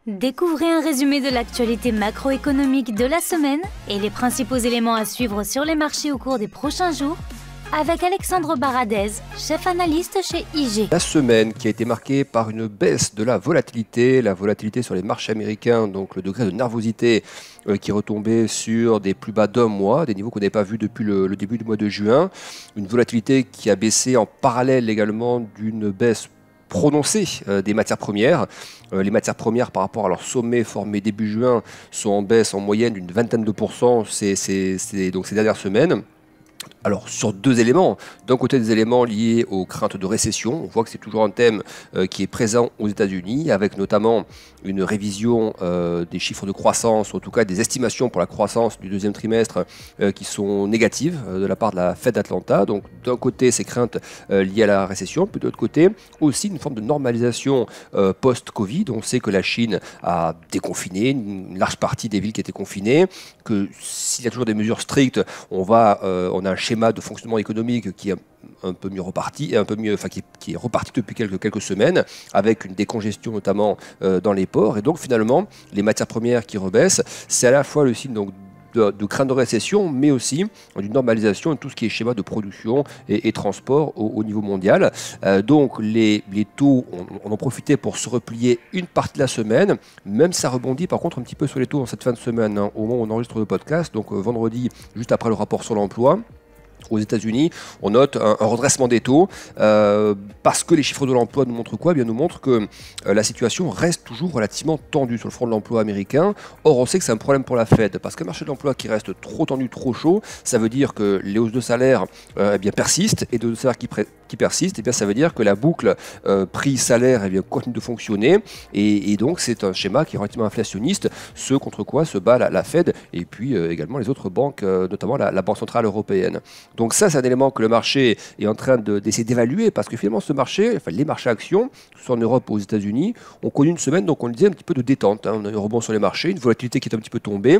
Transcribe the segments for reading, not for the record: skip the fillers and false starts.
Découvrez un résumé de l'actualité macroéconomique de la semaine et les principaux éléments à suivre sur les marchés au cours des prochains jours avec Alexandre Baradez, chef analyste chez IG. La semaine qui a été marquée par une baisse de la volatilité sur les marchés américains, donc le degré de nervosité qui est retombé sur des plus bas d'un mois, des niveaux qu'on n'avait pas vus depuis le début du mois de juin, une volatilité qui a baissé en parallèle également d'une baisse prononcée des matières premières. Les matières premières par rapport à leur sommet formé début juin sont en baisse en moyenne d'une vingtaine de pourcents donc ces dernières semaines. Alors sur deux éléments, d'un côté des éléments liés aux craintes de récession, on voit que c'est toujours un thème qui est présent aux États-Unis, avec notamment une révision des chiffres de croissance, en tout cas des estimations pour la croissance du deuxième trimestre qui sont négatives de la part de la Fed d'Atlanta. Donc d'un côté ces craintes liées à la récession, puis de l'autre côté aussi une forme de normalisation post-Covid. On sait que la Chine a déconfiné une large partie des villes qui étaient confinées, que s'il y a toujours des mesures strictes, on a un schéma de fonctionnement économique qui est un peu mieux reparti, qui est reparti depuis quelques semaines, avec une décongestion notamment dans les ports. Et donc finalement, les matières premières qui rebaissent, c'est à la fois le signe donc, de crainte de récession, mais aussi d'une normalisation de tout ce qui est schéma de production et transport au niveau mondial. Donc les taux, on en profitait pour se replier une partie de la semaine, même si ça rebondit par contre un petit peu sur les taux en cette fin de semaine, au moment où on enregistre le podcast, donc vendredi, juste après le rapport sur l'emploi. Aux États-Unis, on note un redressement des taux parce que les chiffres de l'emploi nous montrent quoi ? Eh bien, nous montrent que la situation reste toujours relativement tendue sur le front de l'emploi américain. Or, on sait que c'est un problème pour la Fed parce qu'un marché de l'emploi qui reste trop tendu, trop chaud, ça veut dire que les hausses de salaire persistent, et de salaire qui persistent, eh bien, ça veut dire que la boucle prix-salaire continue de fonctionner, et donc c'est un schéma qui est relativement inflationniste, ce contre quoi se bat la Fed et puis également les autres banques, notamment la Banque Centrale Européenne. Donc ça, c'est un élément que le marché est en train d'essayer d'évaluer, parce que finalement ce marché, les marchés actions, que ce soit en Europe ou aux États-Unis, ont connu une semaine, donc on le disait, un petit peu de détente. On a eu un rebond sur les marchés, une volatilité qui est un petit peu tombée,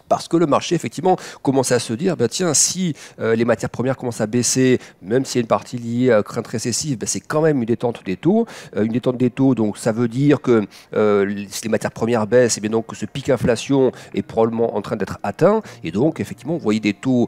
parce que le marché, effectivement, commence à se dire, tiens, si les matières premières commencent à baisser, même s'il y a une partie liée à crainte récessive, c'est quand même une détente des taux. Une détente des taux, donc ça veut dire que si les matières premières baissent, donc ce pic inflation est probablement en train d'être atteint. Et donc, effectivement, vous voyez les taux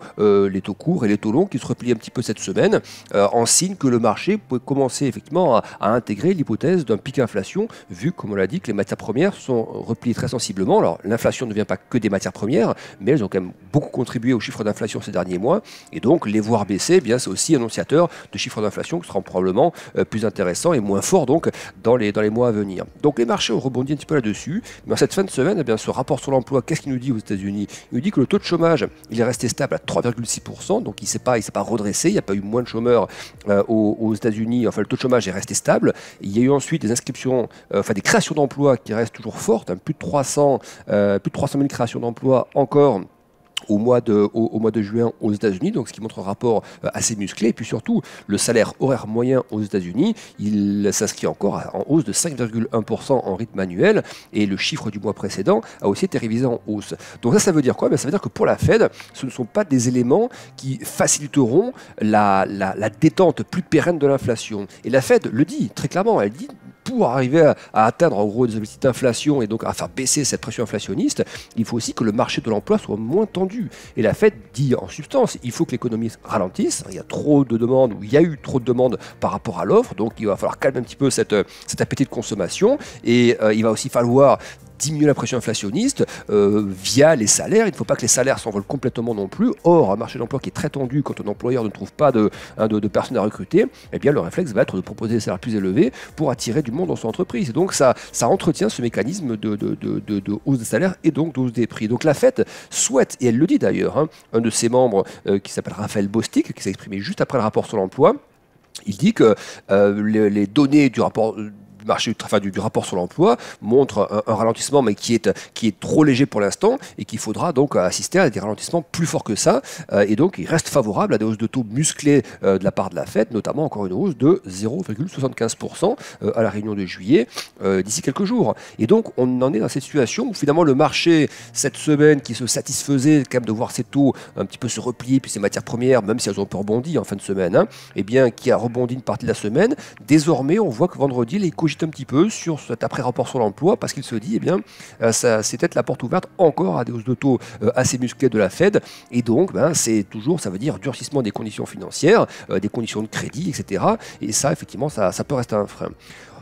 courts et les taux longs qui se replient un petit peu cette semaine, en signe que le marché peut commencer effectivement à intégrer l'hypothèse d'un pic inflation, vu, comme on l'a dit, que les matières premières sont repliées très sensiblement. Alors, l'inflation ne vient pas que des matières premières, mais elles ont quand même beaucoup contribué aux chiffres d'inflation ces derniers mois, et donc les voir baisser, c'est aussi annonciateur de chiffres d'inflation qui seront probablement plus intéressants et moins forts donc dans les mois à venir. Donc les marchés ont rebondi un petit peu là-dessus, mais en cette fin de semaine, ce rapport sur l'emploi, qu'est-ce qu'il nous dit aux États-Unis ? Il nous dit que le taux de chômage, il est resté stable à 3,6%, donc il ne s'est pas redressé, il n'y a pas eu moins de chômeurs aux États-Unis, le taux de chômage est resté stable. Il y a eu ensuite des inscriptions, des créations d'emplois qui restent toujours fortes, plus de 300 000 créations d'emplois encore au mois de juin aux États-Unis, donc ce qui montre un rapport assez musclé. Et puis surtout, le salaire horaire moyen aux États-Unis, il s'inscrit encore en hausse de 5,1% en rythme annuel, et le chiffre du mois précédent a aussi été révisé en hausse. Donc ça veut dire quoi ? Ça veut dire que pour la Fed, ce ne sont pas des éléments qui faciliteront la détente plus pérenne de l'inflation. Et la Fed le dit très clairement, elle dit, pour arriver à atteindre en gros des objectifs d'inflation et donc à faire baisser cette pression inflationniste, il faut aussi que le marché de l'emploi soit moins tendu. Et la Fed dit en substance, il faut que l'économie ralentisse, il y a trop de demandes, ou il y a eu trop de demandes par rapport à l'offre, donc il va falloir calmer un petit peu cet appétit de consommation, et il va aussi falloir diminuer la pression inflationniste via les salaires. Il ne faut pas que les salaires s'envolent complètement non plus. Or, un marché de l'emploi qui est très tendu, quand un employeur ne trouve pas de personnes à recruter, le réflexe va être de proposer des salaires plus élevés pour attirer du monde dans son entreprise. Et donc ça entretient ce mécanisme de hausse des salaires et donc de hausse des prix. Donc la Fed souhaite, et elle le dit d'ailleurs, un de ses membres qui s'appelle Raphaël Bostic, qui s'est exprimé juste après le rapport sur l'emploi, il dit que les données du rapport du rapport sur l'emploi montre un ralentissement, mais qui est trop léger pour l'instant, et qu'il faudra donc assister à des ralentissements plus forts que ça, et donc il reste favorable à des hausses de taux musclées de la part de la Fed, notamment encore une hausse de 0,75% à la réunion de juillet d'ici quelques jours. Et donc on en est dans cette situation où finalement le marché, cette semaine, qui se satisfaisait quand même de voir ses taux un petit peu se replier, puis ses matières premières, même si elles ont un peu rebondi en fin de semaine, qui a rebondi une partie de la semaine, désormais on voit que vendredi les cogite un petit peu sur cet après-rapport sur l'emploi parce qu'il se dit, eh bien, c'est peut-être la porte ouverte encore à des hausses de taux assez musclées de la Fed. Et donc, c'est toujours, ça veut dire durcissement des conditions financières, des conditions de crédit, etc. Et ça, effectivement, ça peut rester un frein.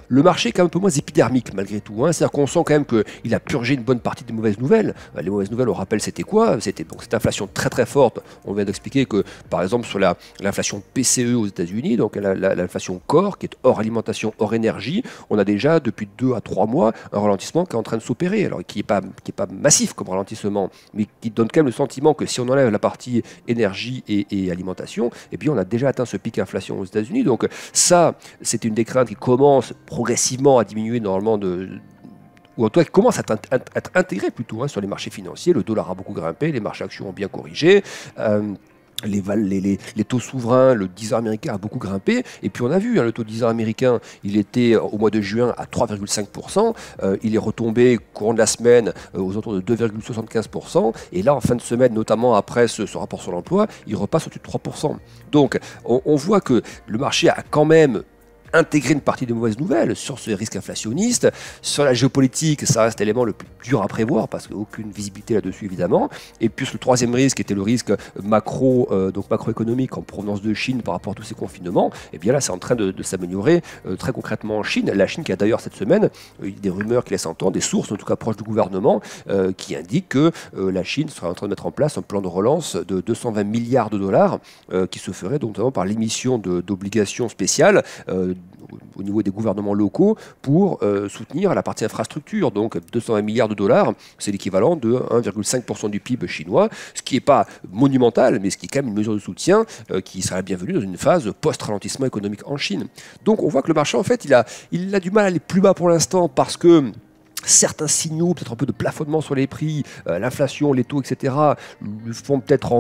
Le marché est quand même un peu moins épidermique malgré tout. C'est-à-dire qu'on sent quand même qu'il a purgé une bonne partie des mauvaises nouvelles. Les mauvaises nouvelles, on rappelle, c'était quoi? C'était donc cette inflation très très forte. On vient d'expliquer que, par exemple, sur l'inflation PCE aux États-Unis, donc l'inflation core, qui est hors alimentation, hors énergie, on a déjà depuis 2 à 3 mois un ralentissement qui est en train de s'opérer. Alors qui n'est pas massif comme ralentissement, mais qui donne quand même le sentiment que si on enlève la partie énergie et alimentation, eh bien on a déjà atteint ce pic inflation aux États-Unis. Donc ça, c'était une des craintes qui commence progressivement à diminuer normalement ou en tout cas qui commence à être intégré plutôt sur les marchés financiers. Le dollar a beaucoup grimpé, les marchés actions ont bien corrigé. Les taux souverains, le 10 ans américain a beaucoup grimpé, et puis on a vu, le taux 10 ans américain, il était au mois de juin à 3,5%, il est retombé courant de la semaine aux alentours de 2,75%, et là en fin de semaine, notamment après ce rapport sur l'emploi, il repasse au-dessus de 3%. Donc on voit que le marché a quand même intégrer une partie des mauvaises nouvelles sur ce risque inflationniste. Sur la géopolitique, ça reste l'élément le plus dur à prévoir parce qu'il n'y a aucune visibilité là-dessus évidemment. Et puis le troisième risque était le risque macroéconomique en provenance de Chine par rapport à tous ces confinements. Et bien là, c'est en train de s'améliorer très concrètement en Chine. La Chine qui a d'ailleurs cette semaine des rumeurs qui laissent entendre, des sources en tout cas proches du gouvernement, qui indiquent que la Chine sera en train de mettre en place un plan de relance de 220 milliards de dollars qui se ferait donc notamment par l'émission d'obligations spéciales au niveau des gouvernements locaux pour soutenir la partie infrastructure. Donc 220 milliards de dollars, c'est l'équivalent de 1,5% du PIB chinois, ce qui n'est pas monumental, mais ce qui est quand même une mesure de soutien qui sera bienvenue dans une phase post-ralentissement économique en Chine. Donc on voit que le marché, en fait, il a du mal à aller plus bas pour l'instant parce que certains signaux, peut-être un peu de plafonnement sur les prix, l'inflation, les taux, etc., donnent peut-être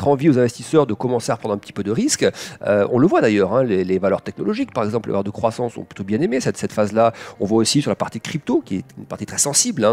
envie aux investisseurs de commencer à prendre un petit peu de risques. On le voit d'ailleurs, les valeurs technologiques, par exemple, les valeurs de croissance ont plutôt bien aimé cette phase-là. On voit aussi sur la partie crypto, qui est une partie très sensible,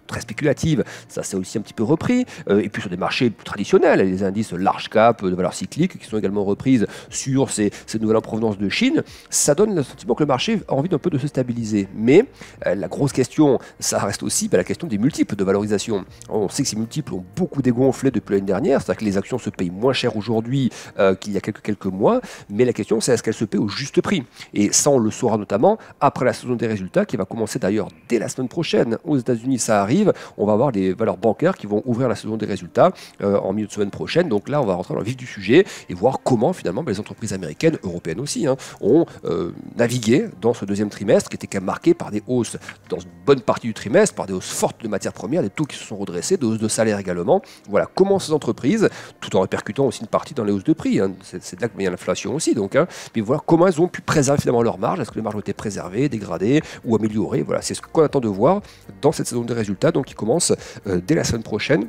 très spéculative, ça s'est aussi un petit peu repris. Et puis sur des marchés plus traditionnels, les indices large cap de valeurs cycliques, qui sont également reprises sur ces nouvelles en provenance de Chine, ça donne le sentiment que le marché a envie d'un peu de se stabiliser. Mais la grosse question, ça reste aussi la question des multiples de valorisation. On sait que ces multiples ont beaucoup dégonflé depuis l'année dernière, c'est-à-dire que les actions se payent moins cher aujourd'hui qu'il y a quelques mois, mais la question c'est est-ce qu'elles se paient au juste prix? Et ça on le saura notamment après la saison des résultats qui va commencer d'ailleurs dès la semaine prochaine. Aux États-Unis ça arrive, on va avoir les valeurs bancaires qui vont ouvrir la saison des résultats en milieu de semaine prochaine, donc là on va rentrer dans le vif du sujet et voir comment finalement les entreprises américaines, européennes aussi, ont navigué dans ce deuxième trimestre qui était quand même marqué par des hausses dans une bonne partie du trimestre, par des hausses fortes de matières premières, des taux qui se sont redressés, des hausses de salaire également. Voilà comment ces entreprises, tout en répercutant aussi une partie dans les hausses de prix, c'est là qu'il y a l'inflation aussi, donc, mais voilà comment elles ont pu préserver finalement leurs marges, est-ce que les marges ont été préservées, dégradées ou améliorées, voilà, c'est ce qu'on attend de voir dans cette saison des résultats, donc qui commence dès la semaine prochaine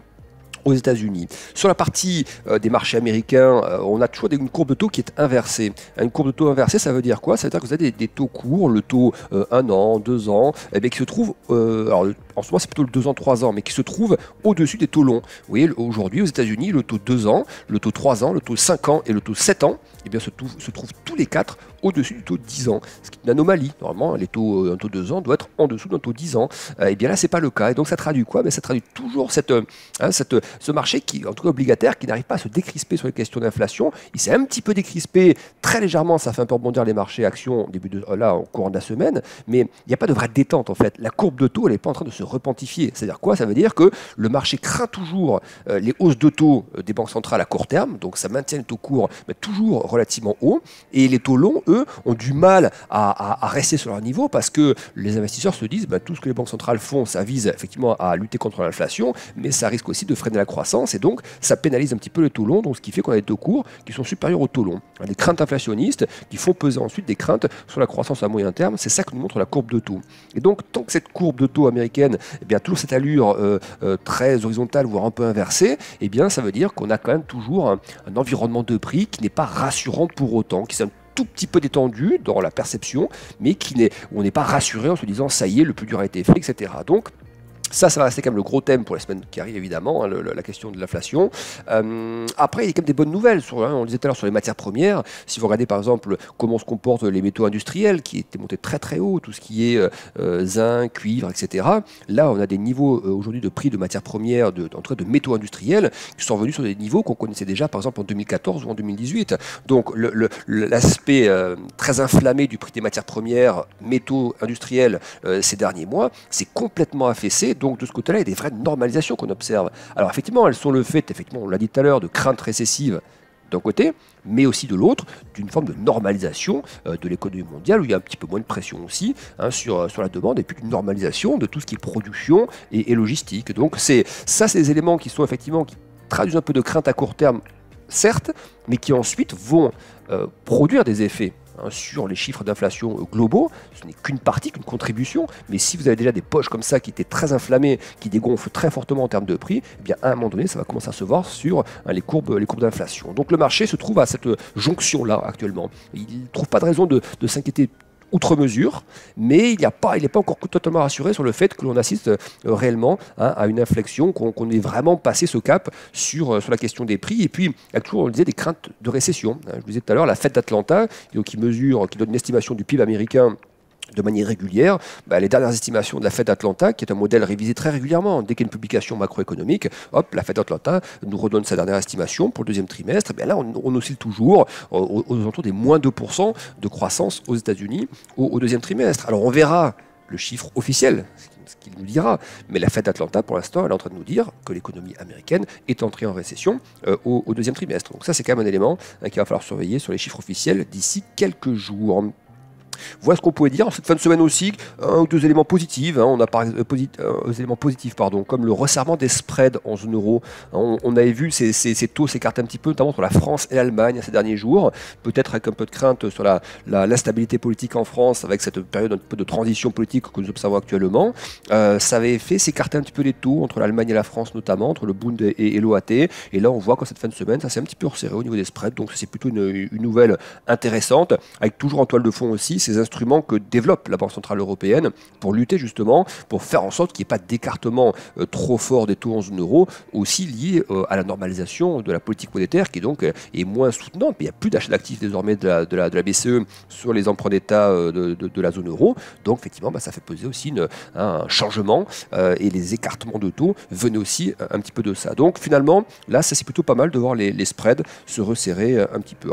aux États-Unis. Sur la partie des marchés américains, on a toujours une courbe de taux qui est inversée. Une courbe de taux inversée, ça veut dire quoi? Ça veut dire que vous avez des taux courts, le taux 1 an, 2 ans, qui se trouvent, alors en ce moment c'est plutôt le 2 ans, 3 ans, mais qui se trouvent au-dessus des taux longs. Vous voyez, aujourd'hui aux États-Unis, le taux 2 ans, le taux 3 ans, le taux 5 ans et le taux 7 ans, se trouvent tous les 4 au-dessus du taux 10 ans. Ce qui est une anomalie. Normalement, un taux 2 ans doit être en dessous d'un taux 10 ans. Et bien là, c'est pas le cas. Et donc ça traduit quoi? Ça traduit toujours ce marché qui, en tout cas obligataire, qui n'arrive pas à se décrisper sur les questions d'inflation. Il s'est un petit peu décrispé très légèrement, ça fait un peu rebondir les marchés actions au courant de la semaine, mais il n'y a pas de vraie détente en fait. La courbe de taux, elle n'est pas en train de se repentifier. C'est-à-dire quoi? Ça veut dire que le marché craint toujours les hausses de taux des banques centrales à court terme, donc ça maintient les taux courts, mais toujours relativement hauts, et les taux longs, eux, ont du mal à rester sur leur niveau parce que les investisseurs se disent tout ce que les banques centrales font, ça vise effectivement à lutter contre l'inflation, mais ça risque aussi de freiner la croissance et donc ça pénalise un petit peu les taux longs, donc ce qui fait qu'on a des taux courts qui sont supérieurs aux taux longs. Des craintes inflationnistes qui font peser ensuite des craintes sur la croissance à moyen terme, c'est ça que nous montre la courbe de taux. Et donc tant que cette courbe de taux américaine, toujours cette allure très horizontale, voire un peu inversée, ça veut dire qu'on a quand même toujours un environnement de prix qui n'est pas rassurant pour autant, qui est un tout petit peu détendu dans la perception, mais où on n'est pas rassuré en se disant ça y est, le plus dur a été fait, etc. Donc Ça va rester quand même le gros thème pour les semaines qui arrivent, évidemment, hein, la question de l'inflation. Après, il y a quand même des bonnes nouvelles, on le disait tout à l'heure, sur les matières premières. Si vous regardez, par exemple, comment se comportent les métaux industriels, qui étaient montés très très haut, tout ce qui est zinc, cuivre, etc. Là, on a des niveaux aujourd'hui de prix de matières premières, en tout cas de métaux industriels, qui sont revenus sur des niveaux qu'on connaissait déjà, par exemple, en 2014 ou en 2018. Donc, l'aspect très inflammé du prix des matières premières, métaux industriels, ces derniers mois, c'est complètement affaissé. Donc de ce côté-là, il y a des vraies normalisations qu'on observe. Alors effectivement, elles sont le fait, effectivement, on l'a dit tout à l'heure, de craintes récessives d'un côté, mais aussi de l'autre, d'une forme de normalisation de l'économie mondiale, où il y a un petit peu moins de pression aussi sur la demande, et puis une normalisation de tout ce qui est production et logistique. Donc c'est des éléments qui sont effectivement, qui traduisent un peu de crainte à court terme, certes, mais qui ensuite vont produire des effets sur les chiffres d'inflation globaux. Ce n'est qu'une partie, qu'une contribution, mais si vous avez déjà des poches comme ça qui étaient très inflammées, qui dégonflent très fortement en termes de prix, eh bien à un moment donné, ça va commencer à se voir sur les courbes d'inflation. Donc le marché se trouve à cette jonction-là actuellement. Il ne trouve pas de raison de s'inquiéter outre mesure, mais il n'est pas encore totalement rassuré sur le fait que l'on assiste réellement à une inflexion, qu'on ait vraiment passé ce cap sur la question des prix. Et puis, il y a toujours, on le disait, des craintes de récession. Je vous disais tout à l'heure, la Fed d'Atlanta, qui donne une estimation du PIB américain de manière régulière, les dernières estimations de la Fed d'Atlanta, qui est un modèle révisé très régulièrement, dès qu'il y a une publication macroéconomique, hop, la Fed d'Atlanta nous redonne sa dernière estimation pour le deuxième trimestre. Et bien là, on oscille toujours aux alentours des moins 2% de croissance aux États-Unis au deuxième trimestre. Alors on verra le chiffre officiel, ce qu'il nous dira, mais la Fed d'Atlanta, pour l'instant, elle est en train de nous dire que l'économie américaine est entrée en récession au deuxième trimestre. Donc ça, c'est quand même un élément qu'il va falloir surveiller sur les chiffres officiels d'ici quelques jours. Voilà ce qu'on pouvait dire. En cette fin de semaine aussi, un ou deux éléments positifs. On a éléments positifs, comme le resserrement des spreads en zone euro. On avait vu ces taux s'écarter un petit peu, notamment entre la France et l'Allemagne ces derniers jours. Peut-être avec un peu de crainte sur l'instabilité politique en France, avec cette période un peu de transition politique que nous observons actuellement. Ça avait fait s'écarter un petit peu les taux entre l'Allemagne et la France, notamment entre le Bund et l'OAT. Et là, on voit qu'en cette fin de semaine, ça s'est un petit peu resserré au niveau des spreads. Donc c'est plutôt une nouvelle intéressante, avec toujours en toile de fond aussi ces instruments que développe la Banque Centrale Européenne pour lutter justement, pour faire en sorte qu'il n'y ait pas d'écartement trop fort des taux en zone euro, aussi lié à la normalisation de la politique monétaire qui donc est moins soutenante. Mais il n'y a plus d'achat d'actifs désormais de la BCE sur les emprunts d'État de la zone euro. Donc effectivement, ça fait peser aussi un changement et les écartements de taux venaient aussi un petit peu de ça. Donc finalement, là, ça c'est plutôt pas mal de voir les spreads se resserrer un petit peu.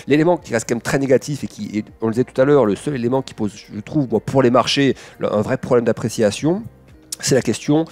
L'élément qui reste quand même très négatif et qui est, on le disait tout à l'heure, le seul élément qui pose, je trouve, pour les marchés, un vrai problème d'appréciation, c'est la question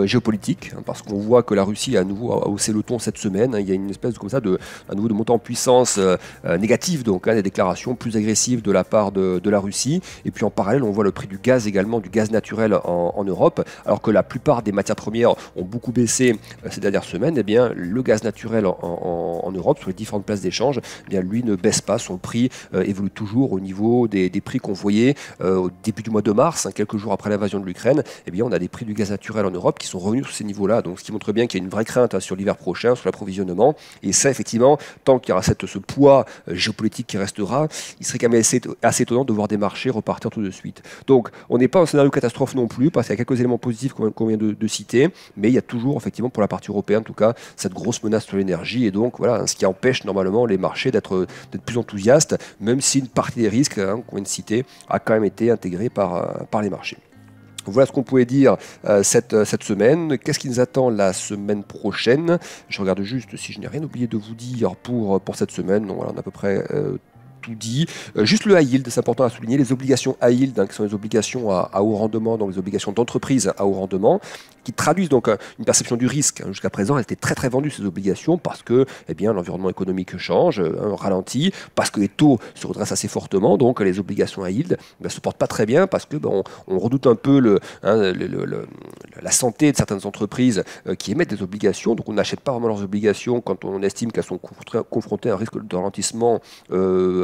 géopolitique, parce qu'on voit que la Russie a à nouveau haussé le ton cette semaine. Il y a une espèce à nouveau de montée en puissance négative, donc des déclarations plus agressives de la part de la Russie. Et puis en parallèle, on voit le prix du gaz également, du gaz naturel en Europe, alors que la plupart des matières premières ont beaucoup baissé ces dernières semaines. Eh bien, le gaz naturel en Europe, sur les différentes places d'échange, eh bien, lui ne baisse pas. Son prix évolue toujours au niveau des prix qu'on voyait au début du mois de mars, quelques jours après l'invasion de l'Ukraine. Eh bien, on a des prix du gaz naturel en Europe qui sont revenus sur ces niveaux-là, donc ce qui montre bien qu'il y a une vraie crainte sur l'hiver prochain, sur l'approvisionnement, et ça effectivement, tant qu'il y aura ce poids géopolitique qui restera, il serait quand même assez étonnant de voir des marchés repartir tout de suite. Donc on n'est pas en scénario catastrophe non plus, parce qu'il y a quelques éléments positifs qu'on vient de citer, mais il y a toujours effectivement pour la partie européenne en tout cas, cette grosse menace sur l'énergie, et donc voilà, ce qui empêche normalement les marchés d'être plus enthousiastes, même si une partie des risques qu'on vient de citer a quand même été intégrée par les marchés. Voilà ce qu'on pouvait dire cette semaine. Qu'est-ce qui nous attend la semaine prochaine? Je regarde juste si je n'ai rien oublié de vous dire pour cette semaine. Donc voilà, on a à peu près tout dit. Juste le high yield, c'est important à souligner. Les obligations high yield, qui sont les obligations à haut rendement, donc les obligations d'entreprise à haut rendement, qui traduisent donc une perception du risque. Jusqu'à présent, elles étaient très très vendues, ces obligations, parce que l'environnement économique change, ralentit, parce que les taux se redressent assez fortement, donc les obligations high yield ne se portent pas très bien, parce que on redoute un peu la santé de certaines entreprises qui émettent des obligations, donc on n'achète pas vraiment leurs obligations quand on estime qu'elles sont confrontées à un risque de ralentissement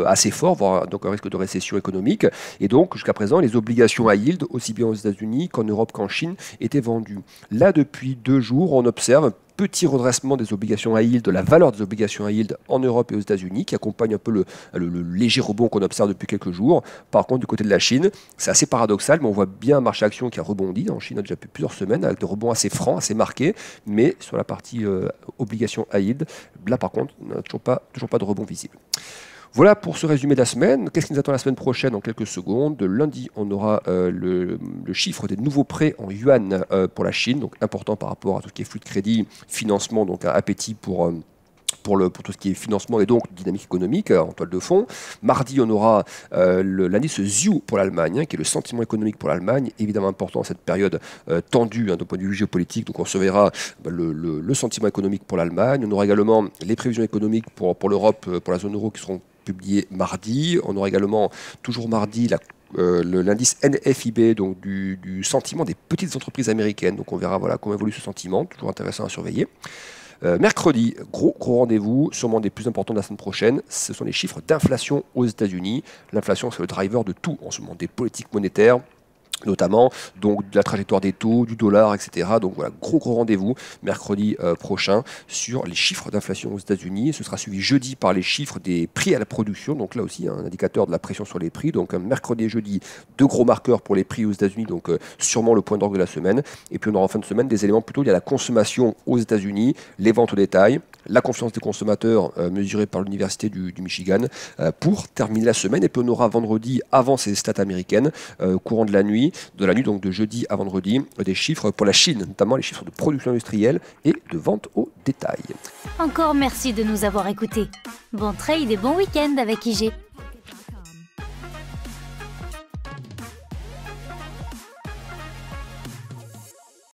assez fort, voire donc un risque de récession économique. Et donc, jusqu'à présent, les obligations high yield, aussi bien aux États-Unis qu'en Europe qu'en Chine, étaient vendues. Là, depuis 2 jours, on observe petit redressement des obligations à yield, de la valeur des obligations à yield en Europe et aux États-Unis, qui accompagne un peu le léger rebond qu'on observe depuis quelques jours. Par contre, du côté de la Chine, c'est assez paradoxal, mais on voit bien un marché action qui a rebondi en Chine déjà depuis plusieurs semaines, avec des rebonds assez francs, assez marqués, mais sur la partie obligations à yield, là par contre, on n'a toujours pas de rebond visible. Voilà pour ce résumé de la semaine. Qu'est-ce qui nous attend la semaine prochaine en quelques secondes? Lundi, on aura le chiffre des nouveaux prêts en yuan pour la Chine, donc important par rapport à tout ce qui est flux de crédit, financement, donc un appétit pour tout ce qui est financement et donc dynamique économique en toile de fond. Mardi, on aura l'indice ZIU pour l'Allemagne, qui est le sentiment économique pour l'Allemagne, évidemment important dans cette période tendue d'un point de vue géopolitique. Donc on surveillera le sentiment économique pour l'Allemagne. On aura également les prévisions économiques pour l'Europe, pour la zone euro, qui seront publiées mardi. On aura également, toujours mardi, l'indice NFIB, donc du sentiment des petites entreprises américaines. Donc on verra comment évolue ce sentiment, toujours intéressant à surveiller. Mercredi, gros rendez-vous, sûrement des plus importants de la semaine prochaine, ce sont les chiffres d'inflation aux États-Unis. L'inflation, c'est le driver de tout en ce moment, des politiques monétaires, notamment donc de la trajectoire des taux, du dollar, etc. Donc voilà, gros rendez-vous mercredi prochain sur les chiffres d'inflation aux États-Unis. Ce sera suivi jeudi par les chiffres des prix à la production. Donc là aussi, un indicateur de la pression sur les prix. Donc mercredi et jeudi, deux gros marqueurs pour les prix aux États-Unis. Donc sûrement le point d'orgue de la semaine. Et puis on aura en fin de semaine des éléments plutôt liés à la consommation aux États-Unis, les ventes au détail, la confiance des consommateurs mesurée par l'Université du Michigan pour terminer la semaine. Et puis on aura vendredi, avant ces stats américaines, courant de la nuit, donc de jeudi à vendredi, des chiffres pour la Chine, notamment les chiffres de production industrielle et de vente au détail. Encore merci de nous avoir écoutés. Bon trade et bon week-end avec IG.